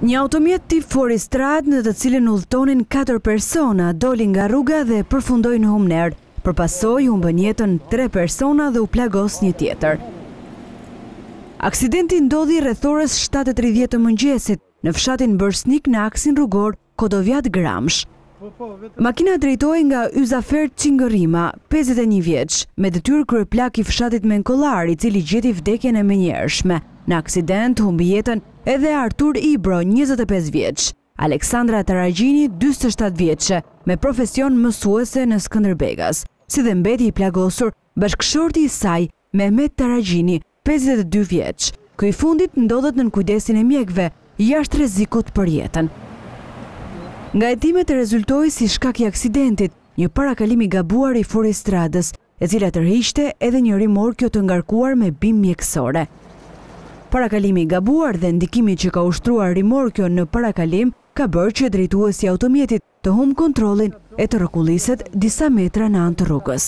Një automjet tip Foristrad në të cilin udhtonin 4 persona doli nga rruga dhe përfundoi në Humner. Përpasoj humbën jetën 3 persona dhe u plagos një tjetër. Aksidenti ndodhi rreth orës 7:30 të mëngjesit në fshatin Bërsnik në aksin rrugor Kodovjat Gramsh. Makina drejtohej nga Yzafer Çingërima, 51 vjeç, me detyrë kryeplak i fshatit Menkollar, i cili gjeti vdekjen e menjëhershme. Në aksident humbi jetën edhe Artur Ibro, 25 vjeç, Aleksandra Taragjini, 47 vjeçe, me profesion mësuese në Skënderbegas, si dhe mbeti i plagosur bashkëshorti i saj, Mehmet Taragjini, 52 vjeç. Ky i fundit ndodhet në kujdesin e mjekëve, jashtë rrezikut për jetën. Nga hetimet rezultoi si shkak i aksidentit një parakalim i gabuar i Foristradës, e cila tërhiqte edhe një rimorkjo të ngarkuar me bimë mjekësore. Parakalimi i gabuar dhe ndikimi që ka ushtruar rimorkjo në parakalim ka bërë që drejtuesi i automjetit të humbë kontrollin e të rrokulliset disa metra në anë të rrugës.